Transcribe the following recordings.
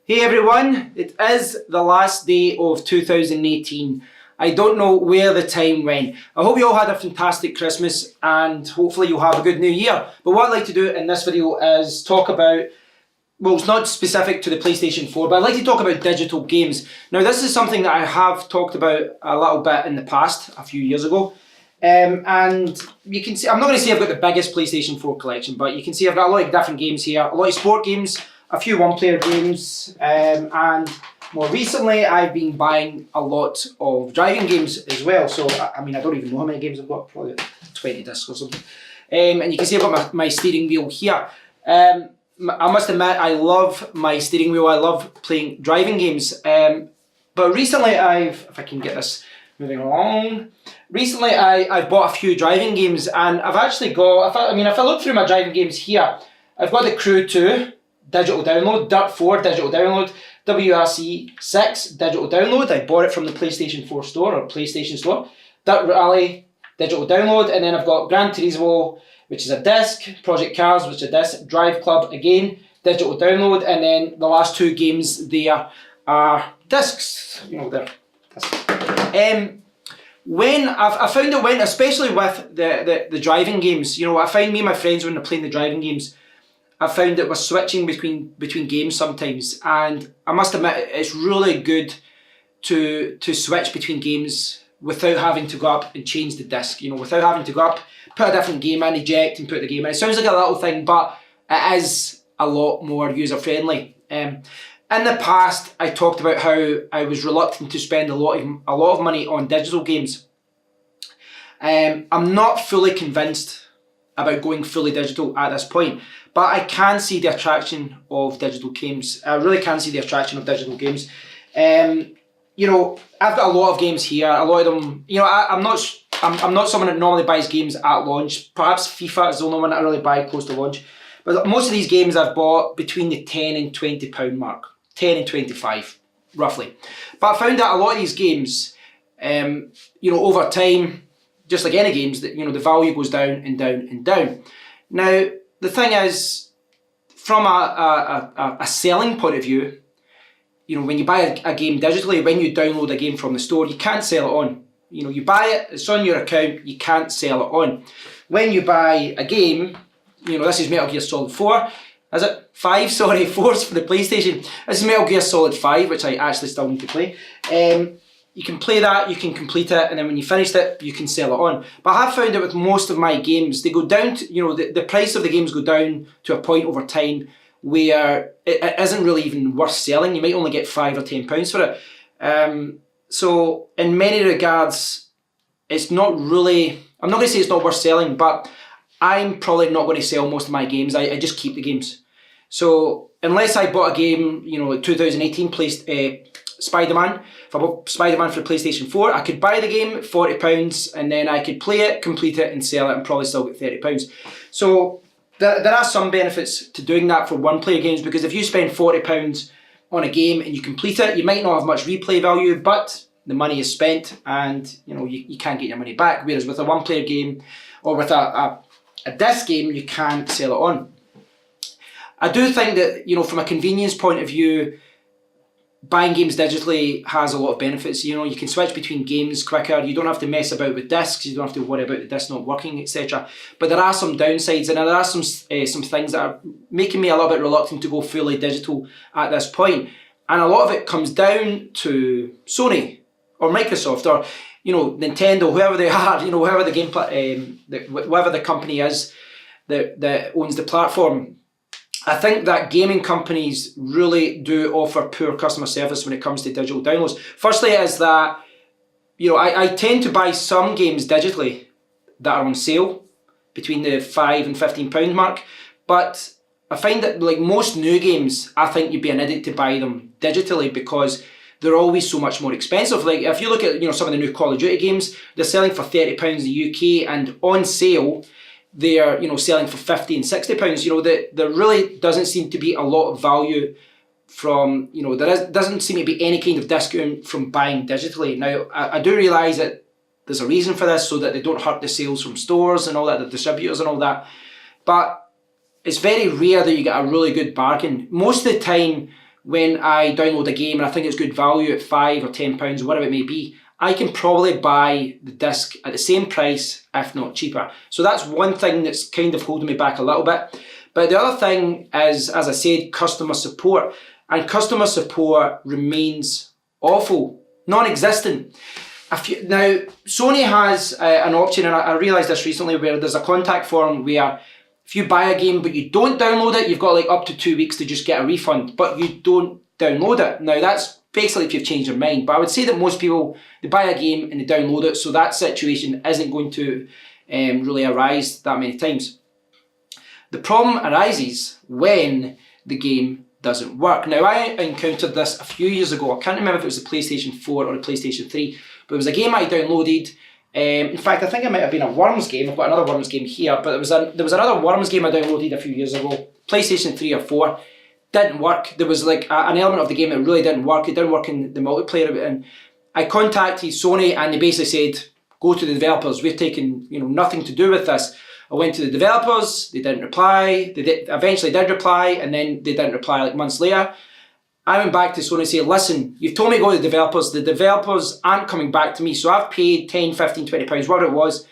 Hey everyone, it is the last day of 2018. I don't know where the time went. I hope you all had a fantastic Christmas and hopefully you'll have a good new year. But what I'd like to do in this video is talk about, well, it's not specific to the PlayStation 4, but I'd like to talk about digital games. Now this is something that I have talked about a little bit in the past, a few years ago. And you can see, I'm not going to say I've got the biggest PlayStation 4 collection, but you can see I've got a lot of different games here, a lot of sport games, a few one-player games, and more recently I've been buying a lot of driving games as well. So I mean, I don't even know how many games I've got, probably 20 discs or something. And you can see I've got my steering wheel here. I must admit, I love my steering wheel. I love playing driving games. But recently if I can get this moving along, recently I've bought a few driving games, and I've actually got, if I look through my driving games here, I've got the Crew 2 digital download, Dirt 4 digital download, WRC 6 digital download. I bought it from the PlayStation 4 store or PlayStation store. Dirt Rally digital download, and then I've got Gran Turismo, which is a disc, Project Cars, which is a disc, Drive Club again digital download, and then the last two games there are discs. You know, they're discs. When I found it when, especially with the driving games, you know, I find me and my friends when they're playing the driving games, I found that we're switching between games sometimes, and I must admit it's really good to switch between games without having to go up and change the disc, you know, without having to go up, put a different game in, eject and put the game in. It sounds like a little thing, but it is a lot more user friendly. In the past, I talked about how I was reluctant to spend a lot of money on digital games. I'm not fully convinced about going fully digital at this point, but I can see the attraction of digital games. I really can see the attraction of digital games. You know, I've got a lot of games here. A lot of them, you know, I'm not someone that normally buys games at launch. Perhaps FIFA is the only one that I really buy close to launch. But most of these games I've bought between the £10 and £20 mark. 10 and 25, roughly. But I found that a lot of these games, you know, over time, just like any games, that, you know, the value goes down and down and down. Now, the thing is, from a selling point of view, you know, when you buy a game digitally, when you download a game from the store, you can't sell it on. You know, you buy it, it's on your account, you can't sell it on. When you buy a game, you know, this is Metal Gear Solid 4, is it? 5, sorry, 4's for the PlayStation. This is Metal Gear Solid 5, which I actually still need to play. You can play that, you can complete it, and then when you finished it, you can sell it on. But I have found that with most of my games, they go down to, you know, the price of the games go down to a point over time where it isn't really even worth selling. You might only get £5 or £10 for it. So in many regards, it's not really, I'm not going to say it's not worth selling, but I'm probably not going to sell most of my games. I just keep the games. So unless I bought a game, you know, 2018 Spider-Man, if I bought Spider-Man for the PlayStation 4, I could buy the game, £40, and then I could play it, complete it, and sell it, and probably still get £30. So there are some benefits to doing that for one-player games, because if you spend £40 on a game and you complete it, you might not have much replay value, but the money is spent, and you know, you can't get your money back. Whereas with a one-player game or with a disc game, you can't sell it on. I do think that, you know, from a convenience point of view, buying games digitally has a lot of benefits. You know, you can switch between games quicker, you don't have to mess about with discs, you don't have to worry about the disc not working, etc. But there are some downsides, and there are some things that are making me a little bit reluctant to go fully digital at this point. And a lot of it comes down to Sony or Microsoft or, you know, Nintendo, whoever they are, you know, whoever the company is that owns the platform. I think that gaming companies really do offer poor customer service when it comes to digital downloads. Firstly is that, you know, I tend to buy some games digitally that are on sale between the £5 and £15 mark, but I find that like most new games, I think you'd be an idiot to buy them digitally because they're always so much more expensive. Like if you look at, you know, some of the new Call of Duty games, they're selling for £30 in the UK, and on sale they're, you know, selling for £50 and £60. You know, there really doesn't seem to be a lot of value from, you know, doesn't seem to be any kind of discount from buying digitally. Now, I do realise that there's a reason for this, so that they don't hurt the sales from stores and all that, the distributors and all that. But it's very rare that you get a really good bargain. Most of the time, when I download a game and I think it's good value at £5 or £10 or whatever it may be, I can probably buy the disc at the same price, if not cheaper. So that's one thing that's kind of holding me back a little bit. But the other thing is, as I said, customer support. And customer support remains awful, non-existent. Now, Sony has an option, and I realised this recently, where there's a contact form where if you buy a game but you don't download it, you've got like up to 2 weeks to just get a refund, but you don't download it. Now, that's basically if you've changed your mind, but I would say that most people, they buy a game and they download it, so that situation isn't going to really arise that many times. The problem arises when the game doesn't work. Now, I encountered this a few years ago. I can't remember if it was the PlayStation 4 or the PlayStation 3, but it was a game I downloaded. In fact, I think it might have been a Worms game. I've got another Worms game here, but there was another Worms game I downloaded a few years ago, PlayStation 3 or 4. Didn't work. There was like an element of the game that really didn't work. It didn't work in the multiplayer of it. And I contacted Sony and they basically said, go to the developers. We've taken nothing to do with this. I went to the developers, they didn't reply. They eventually did reply, and then they didn't reply like months later. I went back to Sony and said, listen, you've told me to go to the developers aren't coming back to me, so I've paid 10, 15, 20 pounds, whatever it was,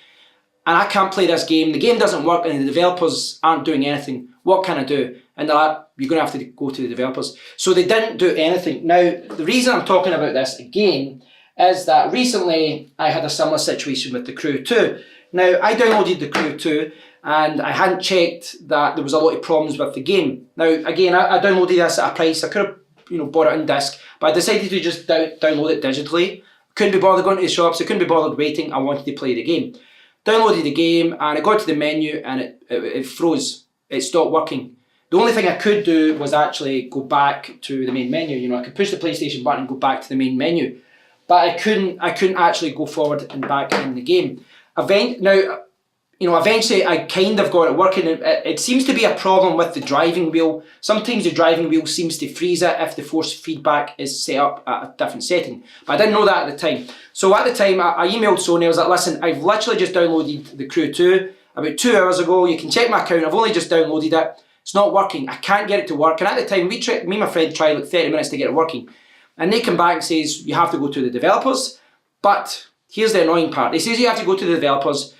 and I can't play this game. The game doesn't work and the developers aren't doing anything. What can I do? And they're like, you're going to have to go to the developers. So they didn't do anything. Now, the reason I'm talking about this again is that recently I had a similar situation with The Crew 2. Now, I downloaded The Crew 2 and I hadn't checked that there was a lot of problems with the game. Now, again, I downloaded this at a price. I could have bought it on disc, but I decided to just download it digitally. Couldn't be bothered going to the shops. I couldn't be bothered waiting. I wanted to play the game. Downloaded the game and I got to the menu and it froze. It stopped working. The only thing I could do was actually go back to the main menu. I could push the PlayStation button and go back to the main menu, but I couldn't actually go forward and back in the game. Eventually I kind of got it working. It seems to be a problem with the driving wheel. Sometimes the driving wheel seems to freeze it if the force feedback is set up at a different setting. But I didn't know that at the time. So at the time I emailed Sony. I was like, listen, I've literally just downloaded The Crew 2 about 2 hours ago. You can check my account. I've only just downloaded it. It's not working. I can't get it to work. And at the time, me and my friend tried like 30 minutes to get it working. And they come back and says, you have to go to the developers. But here's the annoying part. They says you have to go to the developers,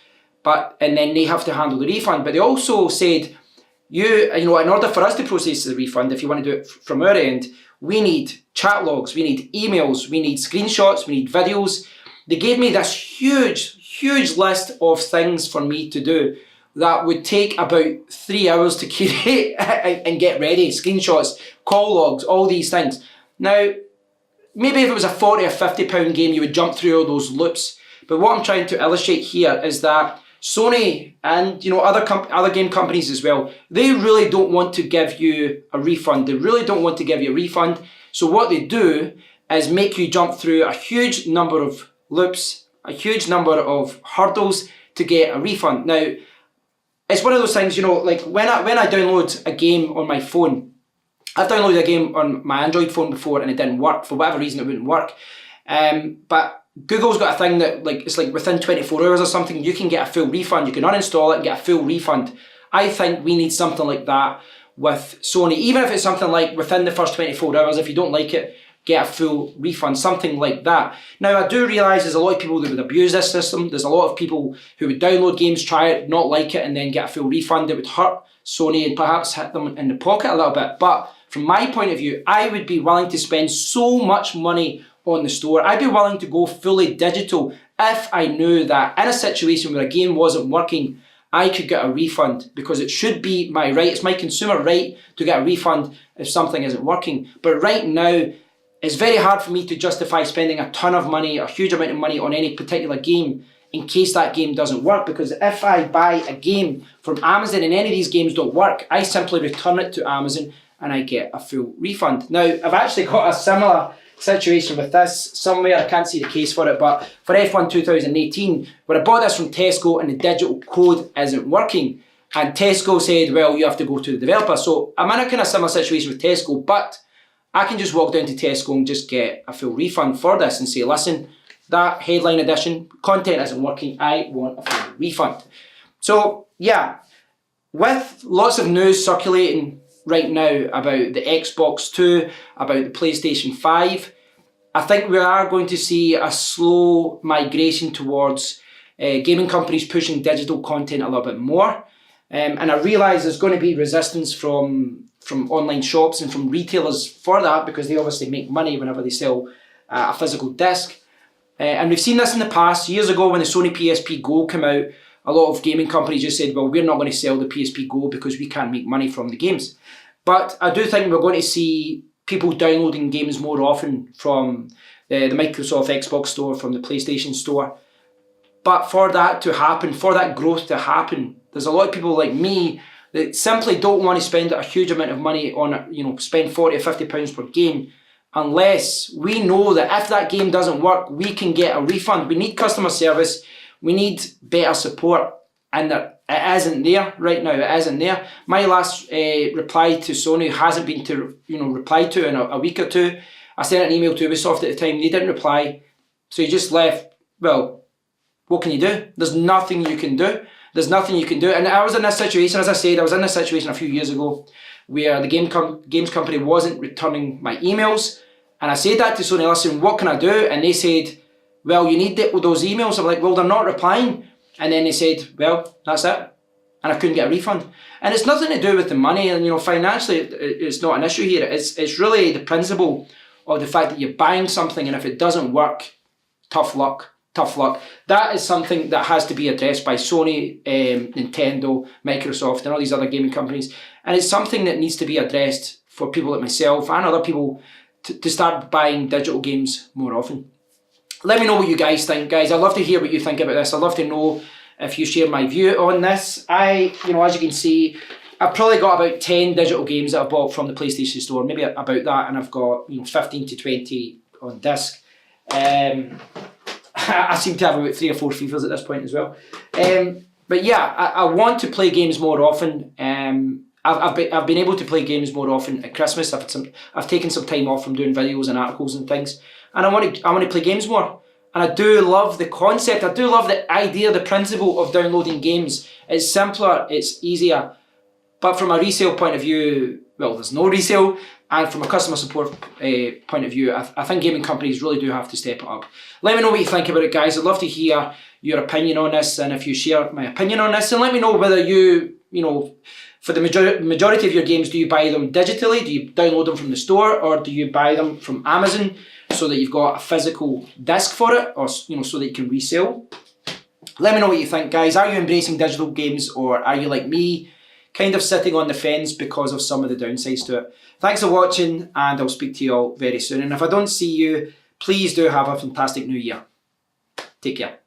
and then they have to handle the refund. But they also said, in order for us to process the refund, if you want to do it from our end, we need chat logs, we need emails, we need screenshots, we need videos. They gave me this huge list of things for me to do that would take about 3 hours to curate and get ready. Screenshots, call logs, all these things. Now, maybe if it was a £40 or £50 game, you would jump through all those loops. But what I'm trying to illustrate here is that Sony and other game companies as well, they really don't want to give you a refund. They really don't want to give you a refund. So what they do is make you jump through a huge number of loops, a huge number of hurdles to get a refund. Now, it's one of those things, like when I download a game on my phone, I've downloaded a game on my Android phone before and it didn't work. For whatever reason, it wouldn't work. But Google's got a thing that it's like within 24 hours or something, you can get a full refund. You can uninstall it and get a full refund. I think we need something like that with Sony. Even if it's something like within the first 24 hours, if you don't like it, get a full refund, something like that. Now, I do realise there's a lot of people that would abuse this system. There's a lot of people who would download games, try it, not like it, and then get a full refund. It would hurt Sony and perhaps hit them in the pocket a little bit. But from my point of view, I would be willing to spend so much money on the store. I'd be willing to go fully digital if I knew that in a situation where a game wasn't working, I could get a refund, because it should be my right. It's my consumer right to get a refund if something isn't working. But right now, it's very hard for me to justify spending a ton of money, a huge amount of money on any particular game in case that game doesn't work. Because if I buy a game from Amazon and any of these games don't work, I simply return it to Amazon and I get a full refund. Now, I've actually got a similar situation with this somewhere. I can't see the case for it, but for F1 2018, where I bought this from Tesco and the digital code isn't working, and Tesco said, well, you have to go to the developer. So I'm in a kind of similar situation with Tesco, but I can just walk down to Tesco and just get a full refund for this and say, listen, that headline edition content isn't working, I want a full refund. So yeah, with lots of news circulating right now about the Xbox 2, about the PlayStation 5, I think we are going to see a slow migration towards gaming companies pushing digital content a little bit more. And I realise there's going to be resistance from online shops and from retailers for that, because they obviously make money whenever they sell a physical disc. And we've seen this in the past. Years ago when the Sony PSP Go came out, a lot of gaming companies just said, well, we're not going to sell the PSP Go because we can't make money from the games. But I do think we're going to see people downloading games more often from the Microsoft Xbox Store, from the PlayStation Store. But for that to happen, for that growth to happen, there's a lot of people like me that simply don't want to spend a huge amount of money on, spend 40 or 50 pounds per game, unless we know that if that game doesn't work, we can get a refund. We need customer service, we need better support, and it isn't there right now. It isn't there. My last reply to Sony hasn't been to reply to in a week or two. I sent an email to Ubisoft at the time, they didn't reply, so you just left. Well, what can you do? There's nothing you can do. There's nothing you can do. And I was in this situation, as I said, I was in this situation a few years ago where the games company wasn't returning my emails. And I said that to Sony, listen, what can I do? And they said, well, you need those emails. I'm like, well, they're not replying. And then they said, well, that's it. And I couldn't get a refund. And it's nothing to do with the money. And, financially, it's not an issue here. It's really the principle of the fact that you're buying something, and if it doesn't work, tough luck. Tough luck. That is something that has to be addressed by Sony, Nintendo, Microsoft, and all these other gaming companies. And it's something that needs to be addressed for people like myself and other people to start buying digital games more often. Let me know what you guys think, guys. I'd love to hear what you think about this. I'd love to know if you share my view on this. As you can see, I've probably got about 10 digital games that I've bought from the PlayStation Store, maybe about that, and I've got 15 to 20 on disc. I seem to have about 3 or 4 FIFAs at this point as well. But yeah, I want to play games more often. I've been able to play games more often at Christmas. I've taken some time off from doing videos and articles and things, and I want to play games more. And I do love the concept. I do love the idea, the principle of downloading games. It's simpler, it's easier. But from a resale point of view, well, there's no resale. And from a customer support point of view, I think gaming companies really do have to step it up. Let me know what you think about it, guys. I'd love to hear your opinion on this, and if you share my opinion on this, and let me know whether for the majority of your games, do you buy them digitally? Do you download them from the store, or do you buy them from Amazon so that you've got a physical disc for it, or so that you can resell? Let me know what you think, guys. Are you embracing digital games, or are you like me, kind of sitting on the fence because of some of the downsides to it? Thanks for watching, and I'll speak to you all very soon. And if I don't see you, please do have a fantastic new year. Take care.